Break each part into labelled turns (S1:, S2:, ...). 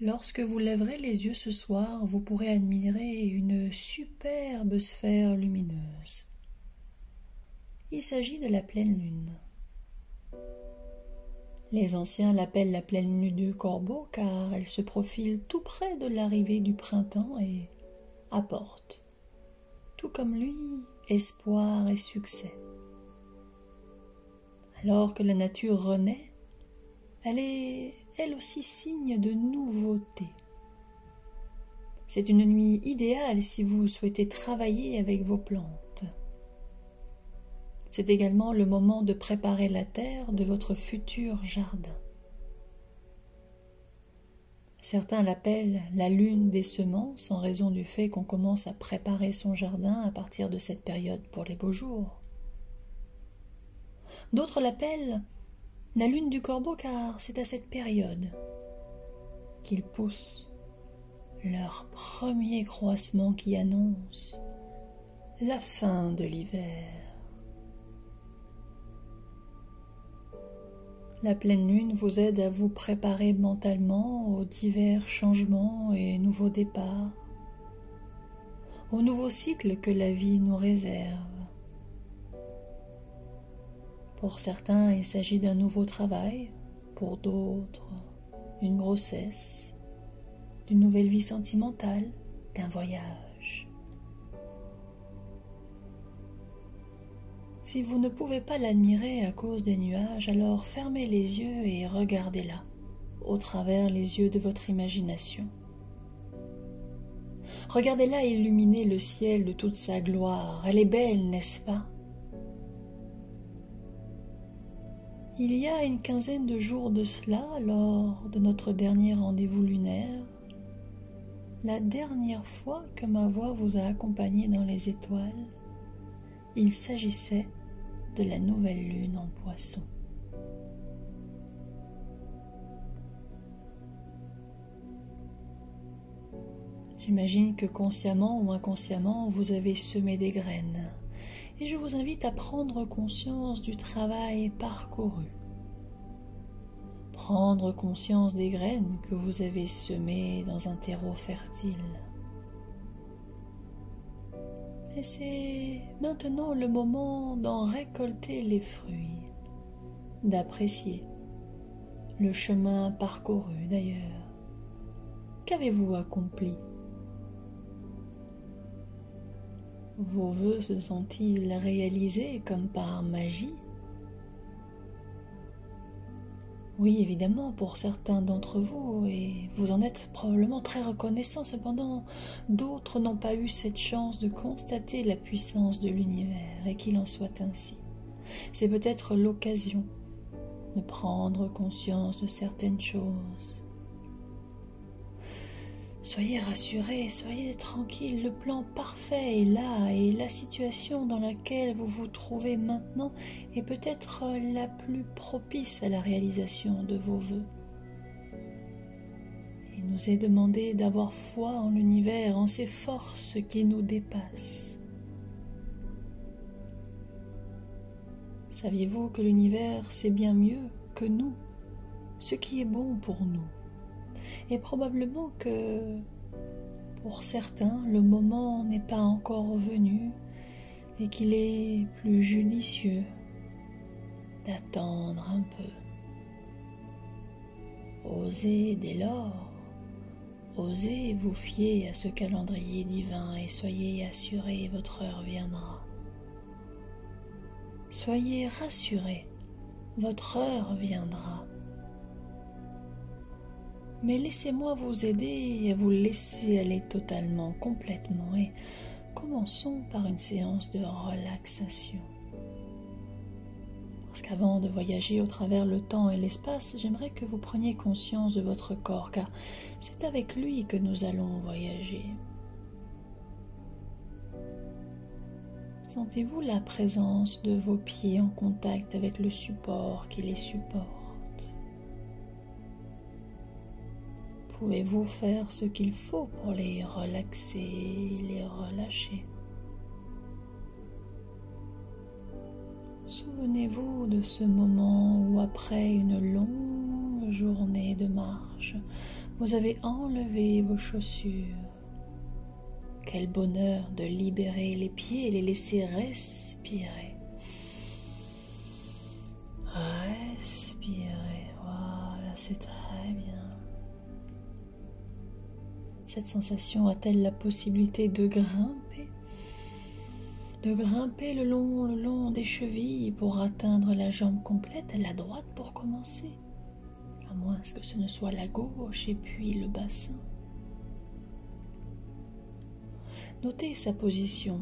S1: Lorsque vous lèverez les yeux ce soir, vous pourrez admirer une superbe sphère lumineuse. Il s'agit de la pleine lune. Les anciens l'appellent la pleine lune du Corbeau car elle se profile tout près de l'arrivée du printemps et apporte, tout comme lui, espoir et succès. Alors que la nature renaît, elle est elle aussi signe de nouveauté. C'est une nuit idéale si vous souhaitez travailler avec vos plantes. C'est également le moment de préparer la terre de votre futur jardin. Certains l'appellent la lune des semences en raison du fait qu'on commence à préparer son jardin à partir de cette période pour les beaux jours. D'autres l'appellent la lune du Corbeau car c'est à cette période qu'ils poussent leur premier croissement qui annonce la fin de l'hiver. La pleine lune vous aide à vous préparer mentalement aux divers changements et nouveaux départs, aux nouveaux cycles que la vie nous réserve. Pour certains, il s'agit d'un nouveau travail, pour d'autres, d'une grossesse, d'une nouvelle vie sentimentale, d'un voyage. Si vous ne pouvez pas l'admirer à cause des nuages, alors fermez les yeux et regardez-la, au travers les yeux de votre imagination. Regardez-la illuminer le ciel de toute sa gloire. Elle est belle, n'est-ce pas? Il y a une quinzaine de jours de cela, lors de notre dernier rendez-vous lunaire, la dernière fois que ma voix vous a accompagné dans les étoiles, il s'agissait de la nouvelle lune en Poisson. J'imagine que consciemment ou inconsciemment, vous avez semé des graines. Et je vous invite à prendre conscience du travail parcouru. Prendre conscience des graines que vous avez semées dans un terreau fertile. Et c'est maintenant le moment d'en récolter les fruits, d'apprécier le chemin parcouru d'ailleurs. Qu'avez-vous accompli ? Vos vœux se sont-ils réalisés comme par magie? Oui, évidemment, pour certains d'entre vous, et vous en êtes probablement très reconnaissants. Cependant, d'autres n'ont pas eu cette chance de constater la puissance de l'univers, et qu'il en soit ainsi. C'est peut-être l'occasion de prendre conscience de certaines choses. Soyez rassurés, soyez tranquilles, le plan parfait est là et la situation dans laquelle vous vous trouvez maintenant est peut-être la plus propice à la réalisation de vos vœux. Il nous est demandé d'avoir foi en l'univers, en ces forces qui nous dépassent. Saviez-vous que l'univers sait bien mieux que nous ce qui est bon pour nous? Et probablement que, pour certains, le moment n'est pas encore venu et qu'il est plus judicieux d'attendre un peu. Osez dès lors, osez vous fier à ce calendrier divin et soyez assurés, votre heure viendra. Soyez rassurés, votre heure viendra. Mais laissez-moi vous aider à vous laisser aller totalement, complètement, et commençons par une séance de relaxation. Parce qu'avant de voyager au travers le temps et l'espace, j'aimerais que vous preniez conscience de votre corps, car c'est avec lui que nous allons voyager. Sentez-vous la présence de vos pieds en contact avec le support qui les supporte? Pouvez-vous faire ce qu'il faut pour les relaxer, les relâcher? Souvenez-vous de ce moment où, après une longue journée de marche, vous avez enlevé vos chaussures. Quel bonheur de libérer les pieds et les laisser respirer. Respirez, voilà, c'est très bien. Cette sensation a-t-elle la possibilité de grimper le long des chevilles pour atteindre la jambe complète, la droite pour commencer, à moins que ce ne soit la gauche et puis le bassin. Notez sa position.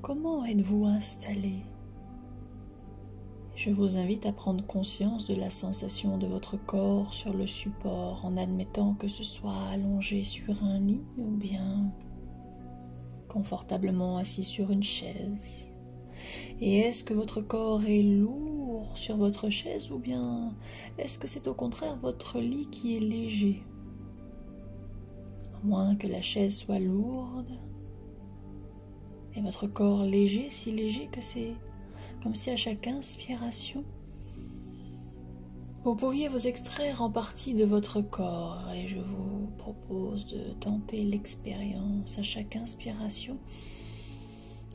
S1: Comment êtes-vous installé? Je vous invite à prendre conscience de la sensation de votre corps sur le support en admettant que ce soit allongé sur un lit ou bien confortablement assis sur une chaise. Et est-ce que votre corps est lourd sur votre chaise ou bien est-ce que c'est au contraire votre lit qui est léger? À moins que la chaise soit lourde et votre corps léger, si léger que c'est comme si à chaque inspiration, vous pouviez vous extraire en partie de votre corps. Et je vous propose de tenter l'expérience à chaque inspiration.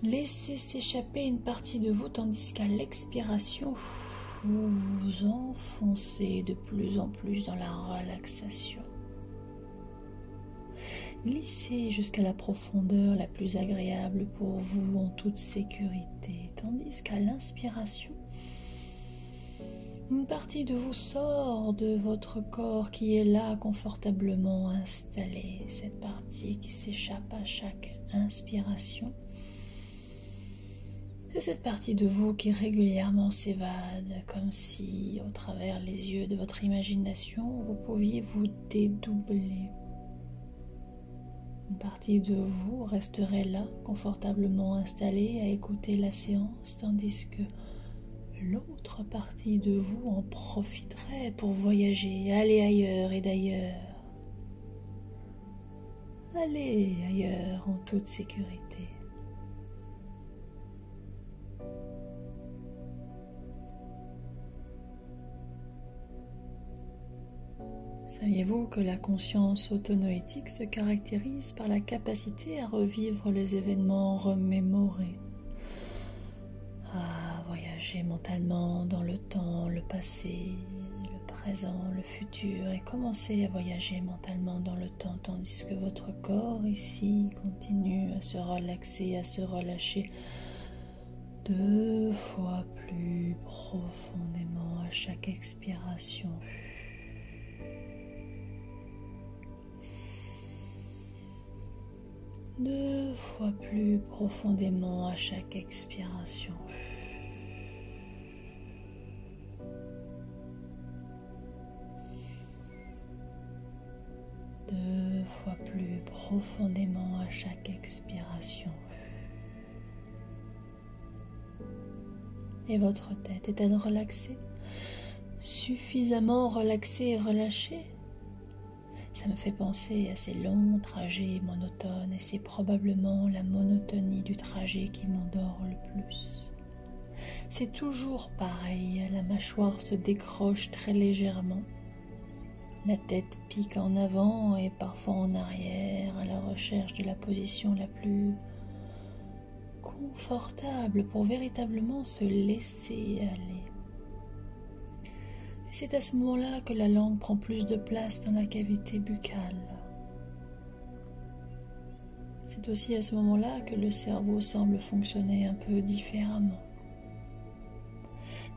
S1: Laissez s'échapper une partie de vous, tandis qu'à l'expiration, vous vous enfoncez de plus en plus dans la relaxation. Glissez jusqu'à la profondeur la plus agréable pour vous en toute sécurité, tandis qu'à l'inspiration, une partie de vous sort de votre corps qui est là confortablement installé. Cette partie qui s'échappe à chaque inspiration, c'est cette partie de vous qui régulièrement s'évade, comme si, au travers les yeux de votre imagination, vous pouviez vous dédoubler. Une partie de vous resterait là, confortablement installée à écouter la séance, tandis que l'autre partie de vous en profiterait pour voyager, aller ailleurs et d'ailleurs. Allez ailleurs en toute sécurité. Saviez-vous que la conscience autonoétique se caractérise par la capacité à revivre les événements remémorés, à voyager mentalement dans le temps, le passé, le présent, le futur, et commencer à voyager mentalement dans le temps, tandis que votre corps ici continue à se relaxer, à se relâcher 2 fois plus profondément à chaque expiration. 2 fois plus profondément à chaque expiration. Deux fois plus profondément à chaque expiration. Et votre tête est-elle relaxée? Suffisamment relaxée et relâchée? Ça me fait penser à ces longs trajets monotones et c'est probablement la monotonie du trajet qui m'endort le plus. C'est toujours pareil, la mâchoire se décroche très légèrement, la tête pique en avant et parfois en arrière à la recherche de la position la plus confortable pour véritablement se laisser aller. Et c'est à ce moment-là que la langue prend plus de place dans la cavité buccale. C'est aussi à ce moment-là que le cerveau semble fonctionner un peu différemment.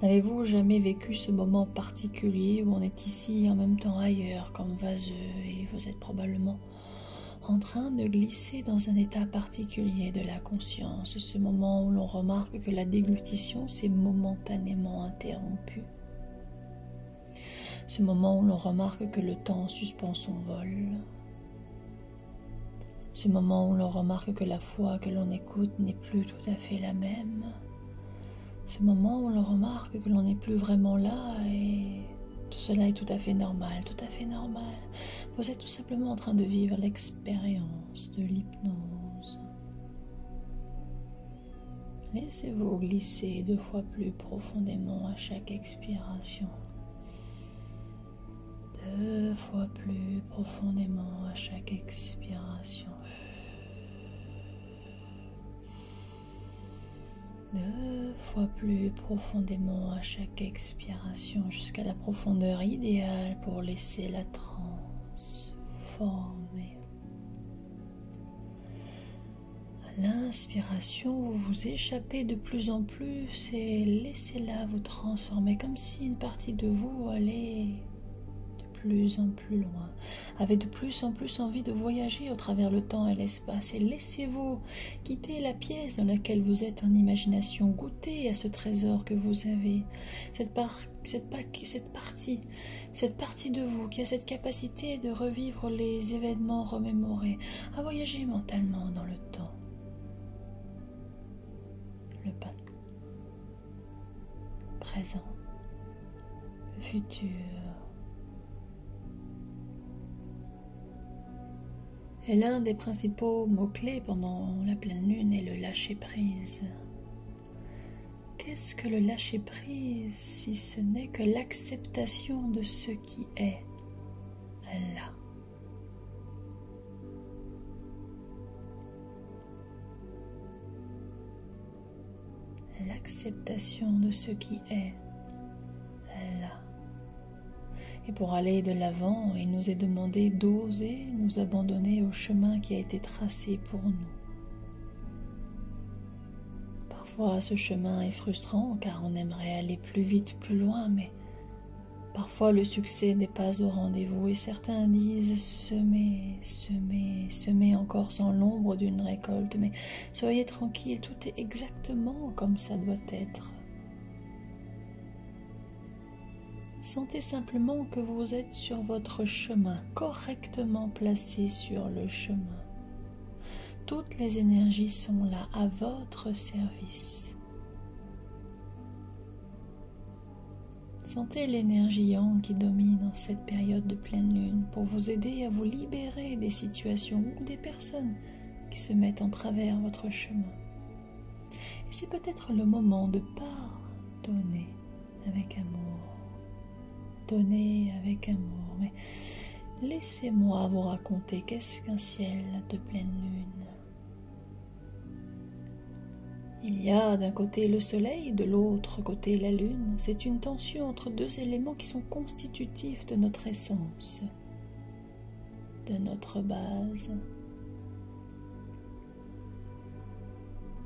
S1: N'avez-vous jamais vécu ce moment particulier où on est ici et en même temps ailleurs comme vaseux et vous êtes probablement en train de glisser dans un état particulier de la conscience, ce moment où l'on remarque que la déglutition s'est momentanément interrompue? Ce moment où l'on remarque que le temps suspend son vol. Ce moment où l'on remarque que la foi que l'on écoute n'est plus tout à fait la même. Ce moment où l'on remarque que l'on n'est plus vraiment là et tout cela est tout à fait normal, tout à fait normal. Vous êtes tout simplement en train de vivre l'expérience de l'hypnose. Laissez-vous glisser 2 fois plus profondément à chaque expiration. 2 fois plus profondément à chaque expiration. 2 fois plus profondément à chaque expiration jusqu'à la profondeur idéale pour laisser la transe former. À l'inspiration, vous vous échappez de plus en plus et laissez-la vous transformer comme si une partie de vous allait de plus en plus loin, avait de plus en plus envie de voyager au travers le temps et l'espace, et laissez-vous quitter la pièce dans laquelle vous êtes en imagination, goûter à ce trésor que vous avez, cette partie de vous qui a cette capacité de revivre les événements remémorés, à voyager mentalement dans le temps, le passé, le présent, le futur. Et l'un des principaux mots-clés pendant la pleine lune est le lâcher-prise. Qu'est-ce que le lâcher-prise si ce n'est que l'acceptation de ce qui est là? L'acceptation de ce qui est là. Et pour aller de l'avant, il nous est demandé d'oser nous abandonner au chemin qui a été tracé pour nous. Parfois, ce chemin est frustrant car on aimerait aller plus vite, plus loin, mais parfois le succès n'est pas au rendez-vous et certains disent semer encore sans l'ombre d'une récolte. Mais soyez tranquille, tout est exactement comme ça doit être. Sentez simplement que vous êtes sur votre chemin, correctement placé sur le chemin. Toutes les énergies sont là, à votre service. Sentez l'énergie yang qui domine en cette période de pleine lune pour vous aider à vous libérer des situations ou des personnes qui se mettent en travers votre chemin. Et c'est peut-être le moment de pardonner avec amour. Donner avec amour, mais laissez-moi vous raconter qu'est-ce qu'un ciel de pleine lune. Il y a d'un côté le soleil, de l'autre côté la lune. C'est une tension entre deux éléments qui sont constitutifs de notre essence, de notre base.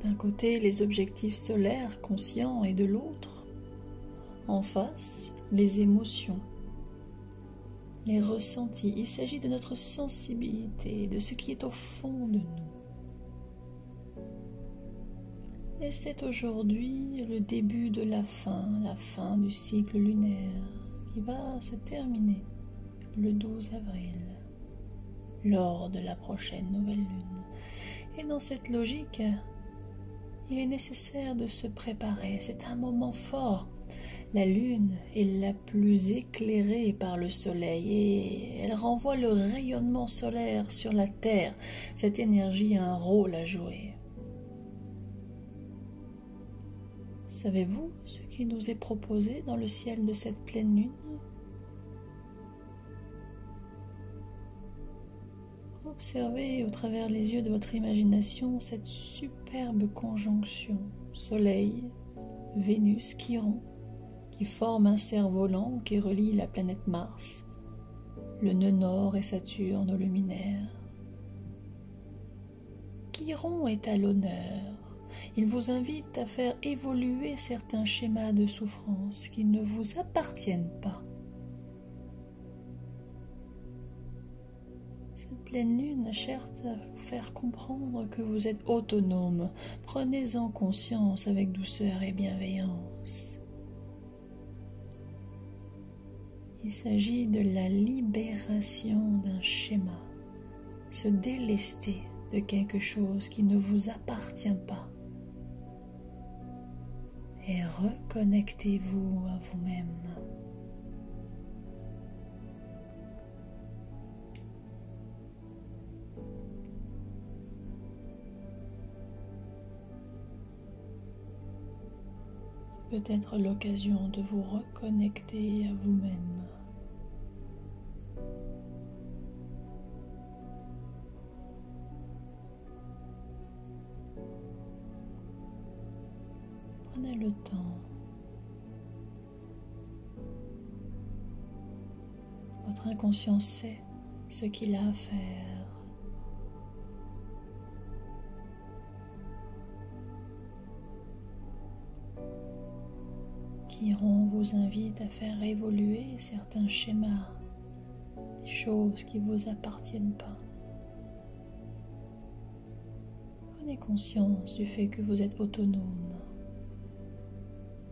S1: D'un côté les objectifs solaires conscients et de l'autre, en face, les émotions, les ressentis. Il s'agit de notre sensibilité, de ce qui est au fond de nous. Et c'est aujourd'hui le début de la fin du cycle lunaire qui va se terminer le 12 avril, lors de la prochaine nouvelle lune. Et dans cette logique, il est nécessaire de se préparer. C'est un moment fort. La lune est la plus éclairée par le soleil et elle renvoie le rayonnement solaire sur la terre. Cette énergie a un rôle à jouer. Savez-vous ce qui nous est proposé dans le ciel de cette pleine lune? Observez au travers les yeux de votre imagination cette superbe conjonction Soleil-Vénus-Chiron qui forme un cerf-volant qui relie la planète Mars, le nœud nord et Saturne au luminaire. Chiron est à l'honneur. Il vous invite à faire évoluer certains schémas de souffrance qui ne vous appartiennent pas. Cette pleine lune cherche à vous faire comprendre que vous êtes autonome. Prenez-en conscience avec douceur et bienveillance. Il s'agit de la libération d'un schéma, se délester de quelque chose qui ne vous appartient pas. Et reconnectez-vous à vous-même. Peut-être l'occasion de vous reconnecter à vous-même. Prenez le temps. Votre inconscient sait ce qu'il a à faire. Chiron vous invite à faire évoluer certains schémas, des choses qui ne vous appartiennent pas. Prenez conscience du fait que vous êtes autonome.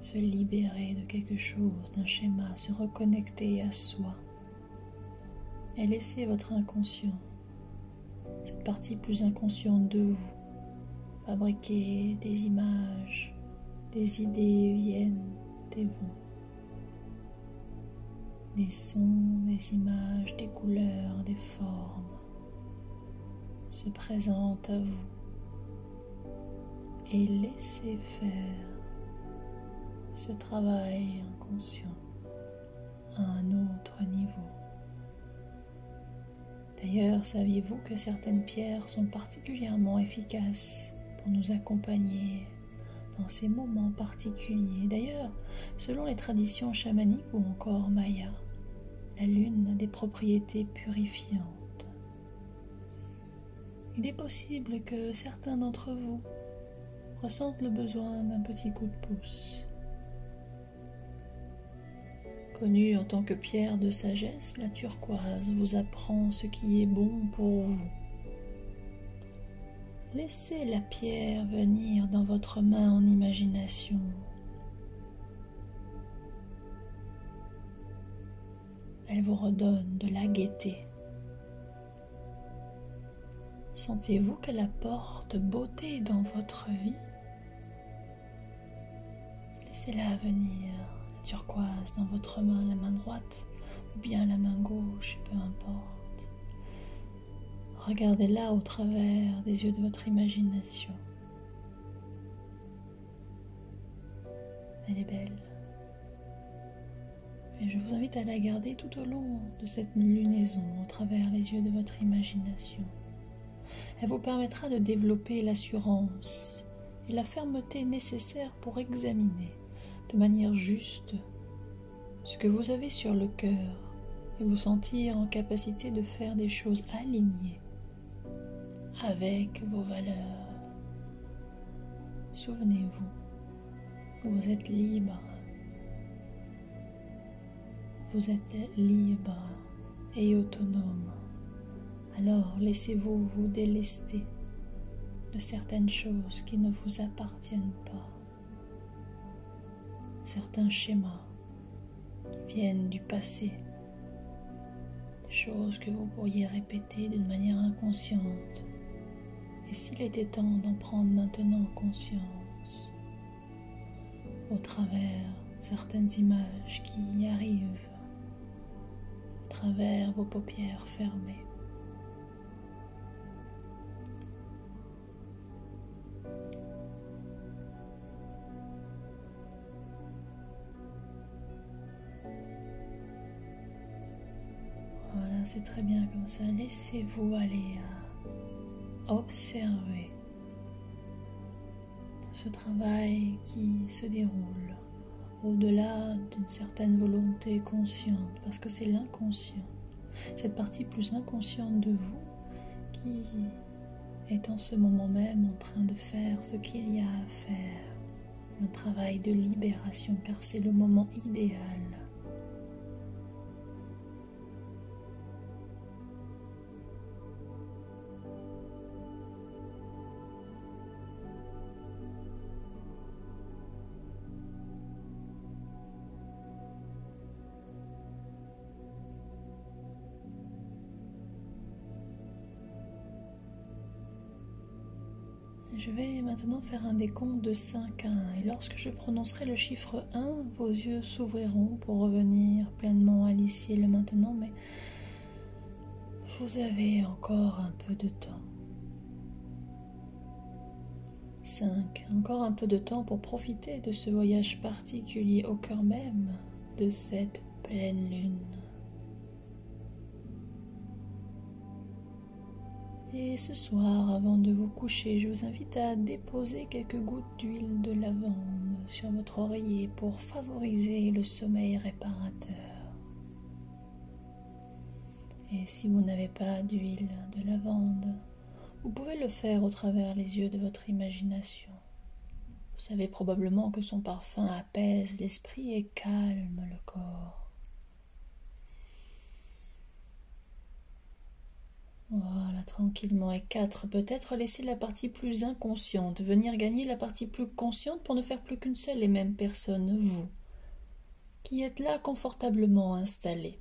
S1: Se libérer de quelque chose, d'un schéma, se reconnecter à soi. Et laissez votre inconscient, cette partie plus inconsciente de vous, fabriquer des images, des idées viennent et vont. Des sons, des images, des couleurs, des formes se présentent à vous. Et laissez faire ce travail inconscient à un autre niveau. D'ailleurs, saviez-vous que certaines pierres sont particulièrement efficaces pour nous accompagner dans ces moments particuliers? D'ailleurs, selon les traditions chamaniques ou encore mayas, la lune a des propriétés purifiantes. Il est possible que certains d'entre vous ressentent le besoin d'un petit coup de pouce. Connue en tant que pierre de sagesse, la turquoise vous apprend ce qui est bon pour vous. Laissez la pierre venir dans votre main en imagination. Elle vous redonne de la gaieté. Sentez-vous qu'elle apporte beauté dans votre vie? Laissez-la venir. Turquoise dans votre main, la main droite ou bien la main gauche, peu importe. Regardez-la au travers des yeux de votre imagination. Elle est belle. Et je vous invite à la garder tout au long de cette lunaison au travers les yeux de votre imagination. Elle vous permettra de développer l'assurance et la fermeté nécessaires pour examiner de manière juste ce que vous avez sur le cœur et vous sentir en capacité de faire des choses alignées avec vos valeurs. Souvenez-vous, vous êtes libre. Vous êtes libre et autonome. Alors laissez-vous vous délester de certaines choses qui ne vous appartiennent pas. Certains schémas qui viennent du passé, des choses que vous pourriez répéter d'une manière inconsciente. Et s'il était temps d'en prendre maintenant conscience, au travers certaines images qui y arrivent, au travers vos paupières fermées. Voilà, c'est très bien comme ça. Laissez-vous aller à observer ce travail qui se déroule au-delà d'une certaine volonté consciente, parce que c'est l'inconscient, cette partie plus inconsciente de vous qui est en ce moment même en train de faire ce qu'il y a à faire, un travail de libération, car c'est le moment idéal. Je vais maintenant faire un décompte de 5 à 1 et lorsque je prononcerai le chiffre 1, vos yeux s'ouvriront pour revenir pleinement à l'ici et le maintenant, mais vous avez encore un peu de temps. 5. Encore un peu de temps pour profiter de ce voyage particulier au cœur même de cette pleine lune. Et ce soir, avant de vous coucher, je vous invite à déposer quelques gouttes d'huile de lavande sur votre oreiller pour favoriser le sommeil réparateur. Et si vous n'avez pas d'huile de lavande, vous pouvez le faire au travers les yeux de votre imagination. Vous savez probablement que son parfum apaise l'esprit et calme le corps. Voilà, tranquillement. Et 4, peut-être laisser la partie plus inconsciente venir gagner la partie plus consciente pour ne faire plus qu'une seule et même personne, vous, qui êtes là confortablement installé.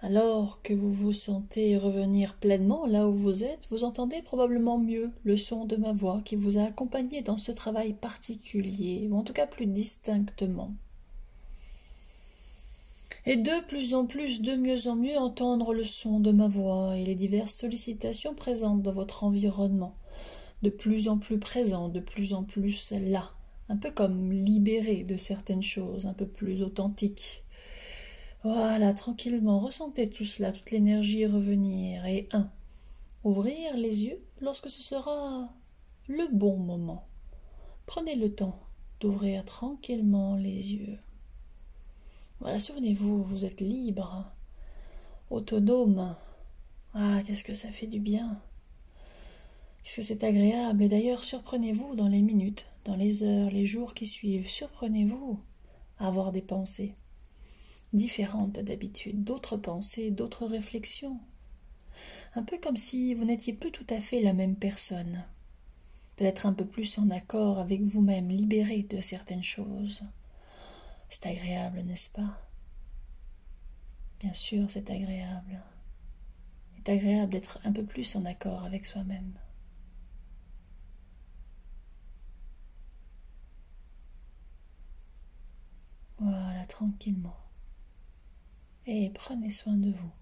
S1: Alors que vous vous sentez revenir pleinement là où vous êtes, vous entendez probablement mieux le son de ma voix qui vous a accompagné dans ce travail particulier, ou en tout cas plus distinctement. Et de plus en plus, de mieux en mieux, entendre le son de ma voix et les diverses sollicitations présentes dans votre environnement, de plus en plus présent, de plus en plus là, un peu comme libéré de certaines choses, un peu plus authentique. Voilà, tranquillement, ressentez tout cela, toute l'énergie revenir. Et 1, ouvrir les yeux lorsque ce sera le bon moment. Prenez le temps d'ouvrir tranquillement les yeux. Voilà, souvenez-vous, vous êtes libre, autonome. Ah, qu'est-ce que ça fait du bien. Qu'est-ce que c'est agréable. Et d'ailleurs, surprenez-vous dans les minutes, dans les heures, les jours qui suivent. Surprenez-vous à avoir des pensées différentes d'habitude, d'autres pensées, d'autres réflexions. Un peu comme si vous n'étiez plus tout à fait la même personne. Peut-être un peu plus en accord avec vous-même, libéré de certaines choses. C'est agréable, n'est-ce pas? Bien sûr, c'est agréable. C'est agréable d'être un peu plus en accord avec soi-même. Voilà, tranquillement. Et prenez soin de vous.